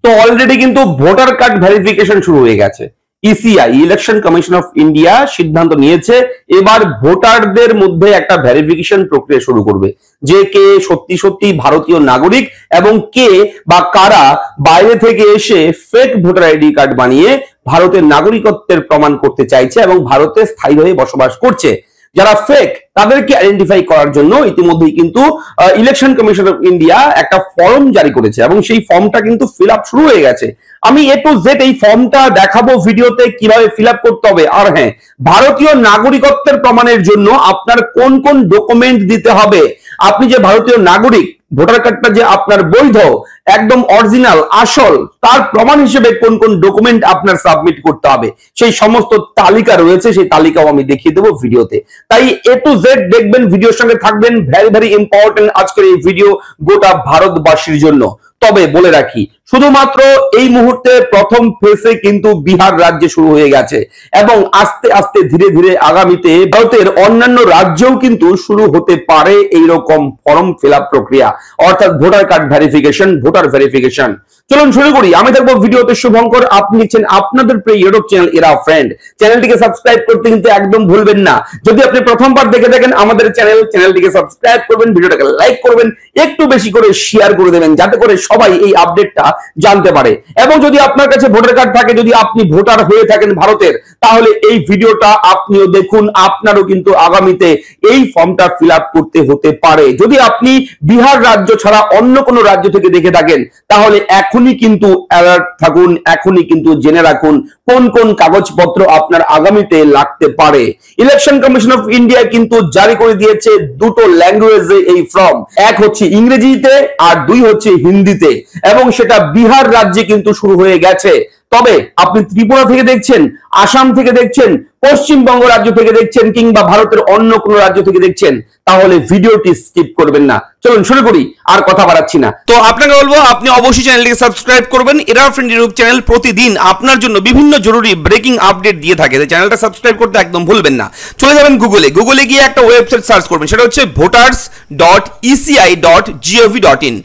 তো অলরেডি কিন্তু voter card verification শুরু হয়ে গেছে। ECI election commission of India সিদ্ধান্ত নিয়েছে এবার ভোটারদের মধ্যে একটা ভেরিফিকেশন প্রক্রিয়া শুরু করবে, যে কে সত্যি সত্যি ভারতীয় নাগরিক এবং কে বা কারা বাইরে থেকে এসে ফেক ভোটার আইডি কার্ড বানিয়ে ভারতের নাগরিকত্বের প্রমাণ করতে চাইছে এবং ভারতে স্থায়ীভাবে বসবাস করছে। যারা ফেক তাদেরকে আইডেন্টিফাই করার জন্য ইতিমধ্যেই কিন্তু ইলেকশন কমিশন অফ ইন্ডিয়া একটা ফর্ম জারি করেছে এবং সেই ফর্মটা কিন্তু ফিল আপ শুরু হয়ে গেছে। আমি এ টু জেড এই ফর্মটা দেখাবো ভিডিওতে কিভাবে ফিল আপ করতে হবে। আর হ্যাঁ, ভারতীয় নাগরিকত্বের প্রমাণের জন্য আপনার কোন কোন ডকুমেন্ট দিতে হবে, আপনি যে ভারতীয় নাগরিক ভোটার কার্ডটা যে আপনার বৈধ একদম অরিজিনাল আসল, তার প্রমাণ হিসেবে কোন কোন ডকুমেন্ট আপনার সাবমিট করতে হবে সেই সমস্ত তালিকা রয়েছে, সেই তালিকাও আমি দেখিয়ে দেবো ভিডিওতে। তাই এ টু জেড দেখবেন, ভিডিওর সঙ্গে থাকবেন। ভেরি ভেরি ইম্পর্টেন্ট আজকের এই ভিডিও গোটা ভারতবাসীর জন্য। তবে বলে রাখি, শুধুমাত্র এই মুহূর্তে প্রথম ফেজে কিন্তু বিহার রাজ্যে শুরু হয়ে গেছে এবং আস্তে আস্তে ধীরে ধীরে আগামীতে ভারতের অন্যান্য রাজ্যেও কিন্তু শুরু হতে পারে এইরকম ফর্ম ফিল আপ প্রক্রিয়া, অর্থাৎ voter card verification, voter verification. চলুন শুরু করি। আমি থাকবো ভিডিওতে শুভঙ্কর, আপনি দেখছেন আপনাদের প্রিয় ইউটিউব চ্যানেল এরা ফ্রেন্ড। চ্যানেলটিকে সাবস্ক্রাইব করতে কিন্তু একদম ভুলবেন না। যদি আপনি প্রথমবার দেখে থাকেন আমাদের চ্যানেলটিকে সাবস্ক্রাইব করবেন, ভিডিওটাকে লাইক করবেন, একটু বেশি করে শেয়ার করে দেবেন যাতে করে সবাই এই আপডেটটা জানতে পারে। এবং যদি আপনার কাছে ভোটার কার্ড থাকে, যদি আপনি ভোটার হয়ে থাকেন ভারতের, তাহলে এই ভিডিওটা আপনিও দেখুন, আপনারও কিন্তু আগামীতে এই ফর্মটা ফিল আপ করতে হতে পারে। যদি আপনি বিহার রাজ্য ছাড়া অন্য কোনো রাজ্য থেকে দেখে থাকেন, তাহলে এখনই কিন্তু অ্যালার্ট থাকুন, এখনই কিন্তু জেনে রাখুন কোন কোন কাগজপত্র আপনার আগামীতে লাগতে পারে। ইলেকশন কমিশন অফ ইন্ডিয়া কিন্তু জারি করে দিয়েছে দুটো ল্যাঙ্গুয়েজে এই ফর্ম, এক হচ্ছে ইংরেজিতে আর দুই হচ্ছে হিন্দিতে, এবং সেটা বিহার রাজ্যে কিন্তু শুরু হয়ে গেছে। তবে আপনি ত্রিপুরা থেকে দেখছেন, আসাম থেকে দেখছেন, পশ্চিমবঙ্গ রাজ্য থেকে দেখছেন, কিংবা ভারতের অন্য কোনো রাজ্য থেকে দেখছেন, তাহলে ভিডিওটি স্কিপ করবেন না। চলুন শুরু করি, আর কথা বাড়াচ্ছি না। তো আপনাকে বলবো, আপনি অবশ্যই চ্যানেলটিকে সাবস্ক্রাইব করবেন। এরা ফ্রেন্ড ইউটিউব চ্যানেল প্রতিদিন আপনার জন্য বিভিন্ন জরুরি ব্রেকিং আপডেট দিয়ে থাকে। চ্যানেলটা সাবস্ক্রাইব করতে একদম ভুলবেন না। চলে যাবেন গুগলে গিয়ে একটা ওয়েবসাইট সার্চ করবেন, সেটা হচ্ছে voters.eci.gov.in।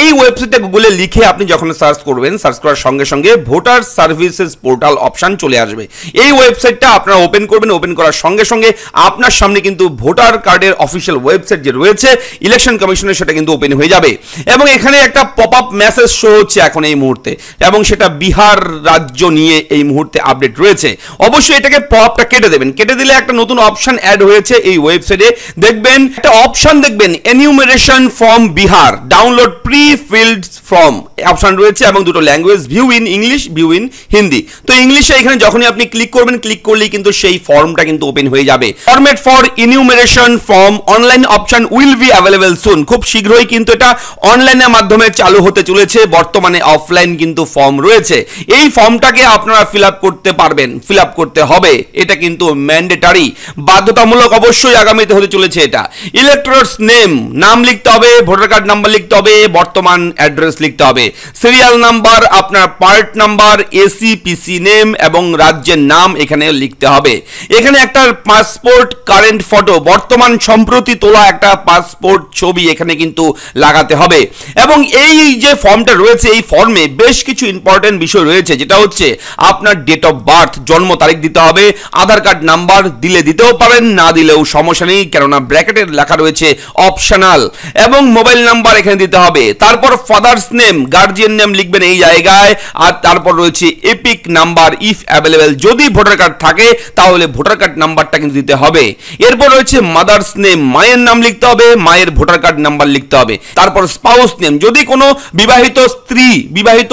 এই ওয়েবসাইটটা গুগলে লিখে আপনি যখন সার্চ করবেন, সার্চ করার সঙ্গে সঙ্গে ভোটার সার্ভিসেস পোর্টাল অপশন চলে আসবে। এই ওয়েবসাইটটা আপনারা ওপেন করবেন, ওপেন করার সঙ্গে সঙ্গে আপনার সামনে কিন্তু ভোটার কার্ডের অফিসিয়াল ওয়েবসাইট যে রয়েছে ইলেকশন কমিশনের, সেটা কিন্তু ওপেন হয়ে যাবে। এবং এখানে একটা পপ আপ মেসেজ শো হচ্ছে এখন এই মুহূর্তে, এবং সেটা বিহার রাজ্য নিয়ে এই মুহূর্তে আপডেট রয়েছে। অবশ্যই এটাকে পপ আপটা কেটে দেবেন, কেটে দিলে একটা নতুন অপশন অ্যাড হয়েছে এই ওয়েবসাইটে। দেখবেন একটা অপশন, দেখবেন enumeration form Bihar, download pre field form option রয়েছে, এবং দুটো language, view in English, view in Hindi. তো ইংলিশে এখানে যখনই আপনি ক্লিক করবেন, ক্লিক করলেই কিন্তু সেই ফর্মটা কিন্তু ওপেন হয়ে যাবে। Format for enumeration form online option will be available soon. খুব শীঘ্রই কিন্তু এটা অনলাইনের মাধ্যমে চালু হতে চলেছে, বর্তমানে অফলাইন কিন্তু ফর্ম রয়েছে। এই ফর্মটাকে আপনারা ফিল আপ করতে পারবেন, ফিল আপ করতে হবে, এটা কিন্তু ম্যান্ডেটারি, বাধ্যতামূলক অবশ্যই আগামীতে হতে চলেছে। এটা ইলেক্টরস নেম, নাম লিখতে হবে, ভোটার কার্ড নাম্বার লিখতে হবে, বর্তমান অ্যাড্রেস লিখতে হবে, সিরিয়াল নাম্বার, আপনার পার্ট নাম্বার, এসিপিসি নেম এবং রাজ্যের নাম এখানে লিখতে হবে। এখানে একটা পাসপোর্ট কারেন্ট ফটো, বর্তমান সম্প্রতি তোলা একটা পাসপোর্ট ছবি এখানে কিন্তু লাগাতে হবে। এবং এই যে ফর্মটা রয়েছে, এই ফর্মে বেশ কিছু ইম্পর্টেন্ট বিষয় রয়েছে, যেটা হচ্ছে আপনার ডেট অফ বার্থ, জন্ম তারিখ দিতে হবে, আধার কার্ড নাম্বার দিলে দিতেও পারেন, না দিলেও সমস্যা নেই, কেননা ব্র্যাকেটের লেখা রয়েছে অপশনাল, এবং মোবাইল নাম্বার এখানে দিতে হবে। তারপর ফাদার্স নেম, গার্জিয়ান নেম লিখবেন এই জায়গায়, আর তারপর রয়েছে এপিক নাম্বার ইফ অ্যাভেলেবেল, যদি ভোটার কার্ড থাকে তাহলে ভোটার কার্ড নাম্বারটা কিন্তু দিতে হবে। এরপর রয়েছে মাদার্স নেম, মায়ের নাম লিখতে হবে, মায়ের ভোটার কার্ড নাম্বার লিখতে হবে। তারপর স্পাউস নেম, যদি কোনো বিবাহিত স্ত্রী, বিবাহিত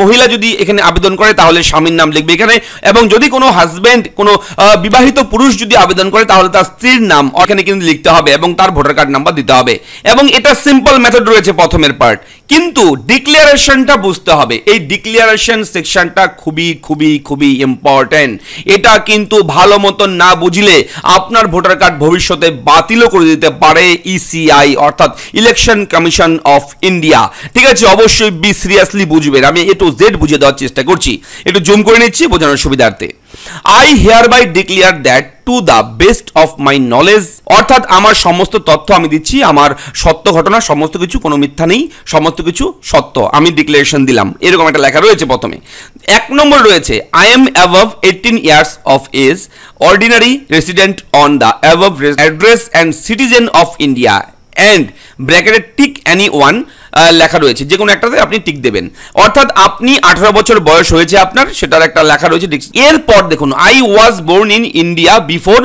মহিলা যদি এখানে আবেদন করে তাহলে স্বামীর নাম লিখবে এখানে, এবং যদি কোনো হাজবেন্ড, কোনো বিবাহিত পুরুষ যদি আবেদন করে তাহলে তার স্ত্রীর নাম এখানে কিন্তু লিখতে হবে এবং তার ভোটার কার্ড নাম্বার দিতে হবে। এবং এটা সিম্পল মেথড রয়েছে প্রথমের পার্ট, কিন্তু ডিক্লারেশনটা বুঝতে হবে। এই ডিক্লারেশন সেকশনটা খুবই খুবই খুবই ইম্পর্টেন্ট। এটা কিন্তু ভালো মতন না বুঝলে আপনার ভোটার কার্ড ভবিষ্যতে বাতিলও করে দিতে পারে ইসিআই, অর্থাৎ ইলেকশন কমিশন অফ ইন্ডিয়া। ঠিক আছে, অবশ্যই বি সিরিয়াসলি বুঝবেন। আমি এ টু জেড বুঝিয়ে দেওয়ার চেষ্টা করছি, একটু জুম করে নিচ্ছি বোঝানোর সুবিধার্থে। I hereby declare that to the best of my knowledge, অর্থাৎ আমার সমস্ত তথ্য আমি দিচ্ছি, আমার সত্য ঘটনা সমস্ত কিছু, কোনো মিথ্যা নেই, সমস্ত কিছু সত্য, আমি ডিক্লারেশন দিলাম, এরকম একটা লেখা রয়েছে প্রথমে। 1 নম্বর রয়েছে I am above 18 years of age, ordinary resident on the above address and citizen of India and ব্র্যাকেটে টিক এনি ওয়ান লেখা রয়েছে, যে কোনো একটাতে আপনি টিক দেবেন, অর্থাৎ আপনি 18 বছর বয়স হয়েছে আপনার, সেটার একটা লেখা রয়েছে। এরপর দেখুন I was born in India before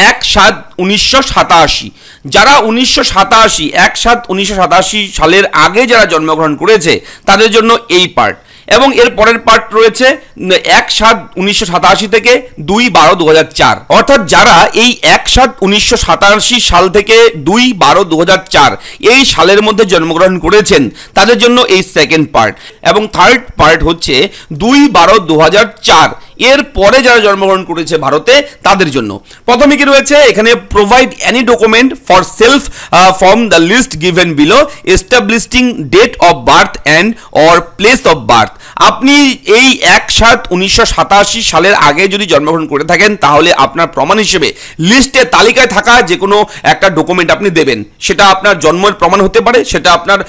1/7/1987, যারা 1/7/1987 সালের আগে যারা জন্মগ্রহণ করেছে তাদের জন্য এই পার্ট, এবং এর পরের পার্ট রয়েছে 1/7/1987 থেকে 2/12/2004, অর্থাৎ যারা এই 1/7/1987 সাল থেকে 2/12/2004 এই সালের মধ্যে জন্মগ্রহণ করেছেন তাদের জন্য এই সেকেন্ড পার্ট, এবং থার্ড পার্ট হচ্ছে 2/12/2004 এর পরে যারা জন্মগ্রহণ করেছে ভারতে তাদের জন্য। প্রথমে কি রয়েছে এখানে, provide any document for self from the list given below establishing date of birth and or place of birth. আপনি এই 1/7/1987 সালের আগে যদি জন্মগ্রহণ করে থাকেন তাহলে আপনার প্রমাণ হিসেবে লিস্টে তালিকায় থাকা যে কোনো একটা ডকুমেন্ট আপনি দেবেন, সেটা আপনার জন্মের প্রমাণ হতে পারে, সেটা আপনার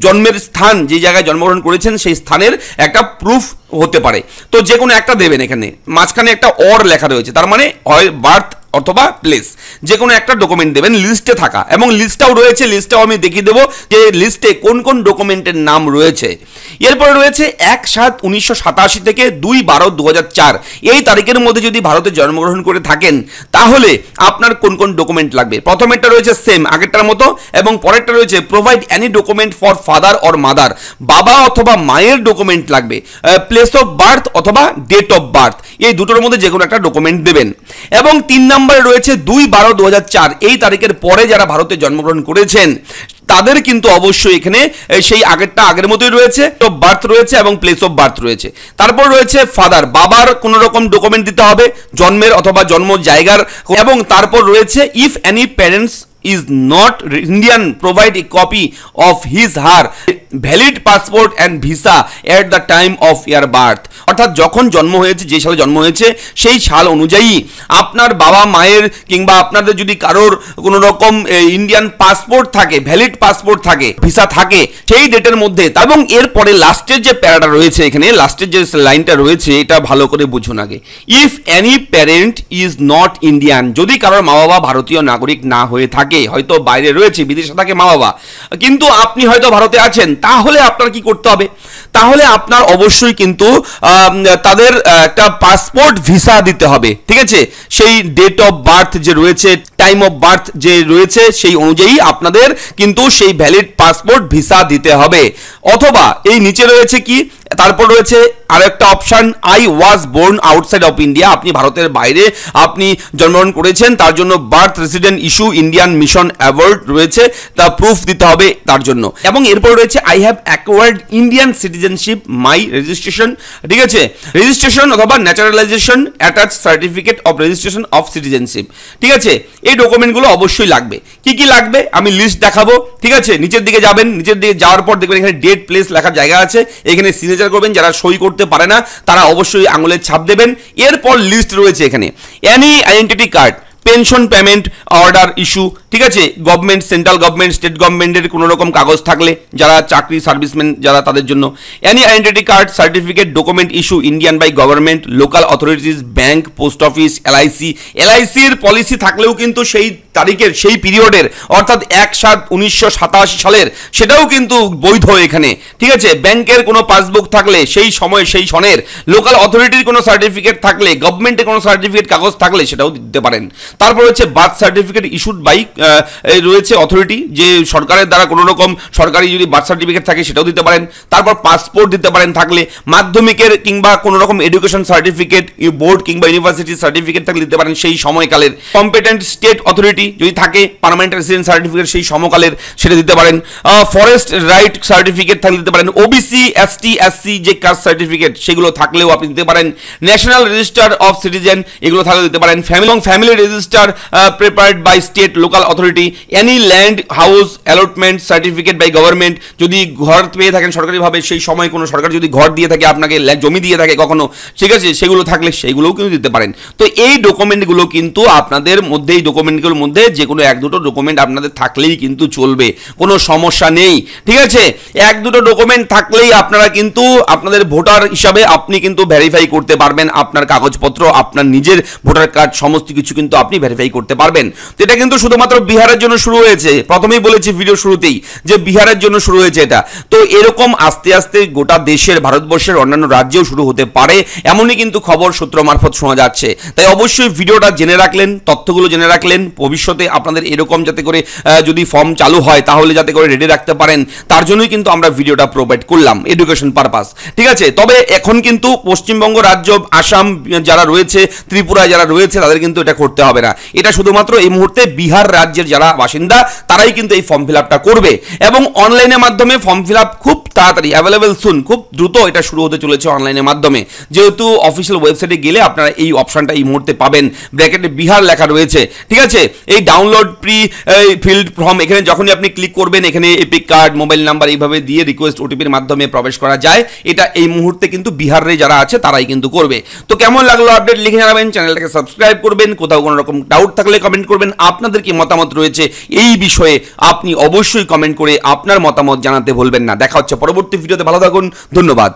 জন্মের স্থান, যে জায়গায় জন্মগ্রহণ করেছেন সেই স্থানের একটা প্রুফ হতে পারে, তো যে কোনো একটা দেবেন। এখানে মাঝখানে একটা অর লেখা রয়েছে, তার মানে হয় বার্থ অথবা প্লেস, যে কোনো একটা ডকুমেন্ট দেবেন লিস্টে থাকা, এবং লিস্টটাও রয়েছে, লিস্টটাও আমি দেখিয়ে দেবো যে লিস্টে কোন কোন ডকুমেন্টের নাম রয়েছে। এরপরে রয়েছে 1/7/1987 থেকে 2/12/2004 এই তারিখের মধ্যে যদি ভারতে জন্মগ্রহণ করে থাকেন তাহলে আপনার কোন কোন ডকুমেন্ট লাগবে। প্রথমেরটা রয়েছে সেম আগেরটার মতো, এবং পরেরটা রয়েছে provide any document for father or mother, বাবা অথবা মায়ের ডকুমেন্ট লাগবে, প্লেস অফ বার্থ অথবা ডেট অফ বার্থ, এই দুটোর মধ্যে যে কোনো একটা ডকুমেন্ট দেবেন। এবং 3 নম্বরে রয়েছে 2/12/2004 এই তারিখের পরে যারা ভারতে জন্মগ্রহণ করেছেন তাদের কিন্তু অবশ্যই এখানে সেই আগেরটা আগের মতোই রয়েছে, অফ বার্থ রয়েছে এবং প্লেস অফ বার্থ রয়েছে। তারপর রয়েছে ফাদার, বাবার কোনো রকম ডকুমেন্ট দিতে হবে জন্মের অথবা জন্ম জায়গার, এবং তারপর রয়েছে if any parents is not Indian, provide a copy of his her valid passport and visa at the time of your birth, অর্থাৎ যখন জন্ম হয়েছে, যে সালে জন্ম হয়েছে সেই সাল অনুযায়ী আপনার বাবা মায়ের কিংবা আপনাদের যদি কারোর কোনো রকম ইন্ডিয়ান পাসপোর্ট থাকে, ভ্যালিড পাসপোর্ট থাকে, ভিসা থাকে সেই ডেটের মধ্যে। এবং এরপরে লাস্টের যে প্যারাটা রয়েছে, এখানে লাস্টের যে লাইনটা রয়েছে এটা ভালো করে বুঝুন আগে। If any parent is not Indian, যদি কারোর মা বাবা ভারতীয় নাগরিক না হয়ে থাকে, হয়তো বাইরে রয়েছে, বিদেশে থাকে মা বাবা, কিন্তু আপনি হয়তো ভারতে আছেন, তাহলে আপনার কি করতে হবে, তাহলে আপনার অবশ্যই কিন্তু তাদের একটা পাসপোর্ট ভিসা দিতে হবে, ঠিক আছে, সেই ডেট অফ বার্থ যে রয়েছে, টাইম অফ বার্থ যে রয়েছে সেই অনুযায়ী আপনাদের কিন্তু সেই ভ্যালিড পাসপোর্ট ভিসা দিতে হবে। অথবা এই নিচে রয়েছে কি, তারপর রয়েছে আরেকটা option, I was born outside of India, আপনি ভারতের বাইরে আপনি জন্মগ্রহণ করেছেন, তার জন্য birth resident issue Indian mission award রয়েছে, তা প্রুফ দিতে হবে তার জন্য। এবং এরপর রয়েছে I have acquired Indian citizenship my registration, ঠিক আছে, রেজিস্ট্রেশন অথবা naturalisation attach certificate of registration of citizenship, ঠিক আছে, এই ডকুমেন্টগুলো অবশ্যই লাগবে। কি কি লাগবে আমি লিস্ট দেখাবো, ঠিক আছে, নিচের দিকে যাবেন, নিচের দিকে যাওয়ার পর দেখবেন এখানে ডেট প্লেস লেখার জায়গা আছে, এখানে সিগনেচার করবেন, যারা সই করতে পারে না তারা অবশ্যই আঙুলের ছাপ দেবেন। এরপর লিস্ট রয়েছে এখানে any identity card, pension payment order issue, ঠিক আছে, গভর্নমেন্ট, সেন্ট্রাল গভর্নমেন্ট, স্টেট গভর্নমেন্টের কোনো রকম কাগজ থাকলে যারা চাকরি সার্ভিসম্যান যারা তাদের জন্য, any identity card certificate document issue Indian by government, local authorities, bank, post office, এলআইসির পলিসি থাকলেও কিন্তু সেই তারিখের সেই পিরিয়ডের অর্থাৎ 1/7/1987 সালের সেটাও কিন্তু বৈধ এখানে, ঠিক আছে, ব্যাংকের কোনো পাসবুক থাকলে সেই সময় সেই সনের, লোকাল অথরিটির কোনো সার্টিফিকেট থাকলে, গভর্নমেন্টের কোনো সার্টিফিকেট কাগজ থাকলে সেটাও দিতে পারেন। তারপর হচ্ছে বার্থ সার্টিফিকেট ইস্যুড বাই রয়েছে অথরিটি, যে সরকারের দ্বারা কোনো রকম সরকারি যদি বার্থ সার্টিফিকেট থাকে সেটাও দিতে পারেন। তারপর পাসপোর্ট দিতে পারেন থাকলে, মাধ্যমিকের কিংবা কোনো রকম এডুকেশন সার্টিফিকেট, বোর্ড কিংবা ইউনিভার্সিটির সার্টিফিকেট থাকলে দিতে পারেন সেই সময়কালের। কম্পিটেন্ট স্টেট অথরিটি যদি থাকে, পার্মানেন্ট রেসিডেন্ট সার্টিফিকেট সেই সমকালের সেটা দিতে পারেন। ফরেস্ট রাইট সার্টিফিকেট থাকলে দিতে পারেন। ওবিসি, এসটি, এসসি যে কাস্ট সার্টিফিকেট সেগুলো থাকলেও আপনি দিতে পারেন। ন্যাশনাল রেজিস্টার অফ সিটিজেন এগুলো থাকলে দিতে পারেন। Family register register prepared by state local authority, any land house allotment certificate by government, যদি ঘর পেয়ে থাকেন সরকারিভাবে সেই সময় কোনো সরকার যদি ঘর দিয়ে থাকে আপনাকে জমি দিয়ে থাকে কখনো, ঠিক আছে, সেগুলো থাকলে সেইগুলোও কিন্তু দিতে পারেন। তো এই ডকুমেন্টগুলো কিন্তু আপনাদের মধ্যে, এই ডকুমেন্টগুলোর মধ্যে যে কোনো এক দুটো ডকুমেন্ট আপনাদের থাকলেই কিন্তু চলবে, কোনো সমস্যা নেই, ঠিক আছে। এক দুটো ডকুমেন্ট থাকলেই আপনারা কিন্তু আপনাদের ভোটার হিসাবে আপনি কিন্তু ভেরিফাই করতে পারবেন, আপনার কাগজপত্র, আপনার নিজের ভোটার কার্ড সমস্ত কিছু কিন্তু আপনি ভেরিফাই করতে পারবেন। তো এটা কিন্তু শুধুমাত্র বিহারের জন্য শুরু হয়েছে, প্রথমেই বলেছি ভিডিও শুরুতেই যে বিহারের জন্য শুরু হয়েছে এটা। তো এরকম আস্তে আস্তে গোটা দেশের, ভারতবর্ষের অন্যান্য রাজ্যেও শুরু হতে পারে, এমনই কিন্তু খবর সূত্র মারফত শোনা যাচ্ছে। তাই অবশ্যই ভিডিওটা জেনে রাখলেন, তথ্যগুলো জেনে রাখলেন, ভবিষ্যতে আপনাদের এরকম যাতে করে যদি ফর্ম চালু হয় তাহলে যাতে করে রেডি রাখতে পারেন, তার জন্যই কিন্তু আমরা ভিডিওটা প্রোভাইড করলাম, এডুকেশন পারপাস, ঠিক আছে। তবে এখন কিন্তু পশ্চিমবঙ্গ রাজ্য, আসাম যারা রয়েছে, ত্রিপুরা যারা রয়েছে তাদের কিন্তু এটা করতে হবে না। এটা শুধুমাত্র এই মুহূর্তে বিহার রাজ্যের যারা বাসিন্দা তারাই কিন্তু এই ফর্ম ফিল আপটা করবে, এবং অনলাইনের মাধ্যমে ফর্ম ফিল আপ খুব তাড়াতাড়ি, অ্যাভেলেবেল সুন, খুব দ্রুত এটা শুরু হতে চলেছে অনলাইনের মাধ্যমে। যেহেতু অফিসিয়াল ওয়েবসাইটে গেলে আপনারা এই অপশনটা এই মুহূর্তে পাবেন, ব্র্যাকেটে বিহার লেখা রয়েছে, ঠিক আছে। এই ডাউনলোড প্রি ফিল্ড ফর্ম, এখানে যখনই আপনি ক্লিক করবেন এখানে এপিক কার্ড, মোবাইল নাম্বার এইভাবে দিয়ে রিকোয়েস্ট ওটিপির মাধ্যমে প্রবেশ করা যায়। এটা এই মুহূর্তে কিন্তু বিহারে যারা আছে তারাই কিন্তু করবে। তো কেমন লাগলো আপডেট লিখে জানাবেন, চ্যানেলটাকে সাবস্ক্রাইব করবেন, কোথাও কোনো রকম ডাউট থাকলে কমেন্ট করবেন, আপনাদের কি মতামত রয়েছে এই বিষয়ে আপনি অবশ্যই কমেন্ট করে আপনার মতামত জানাতে ভুলবেন না। দেখা হচ্ছে পরবর্তী ভিডিওতে, ভালো থাকুন, ধন্যবাদ।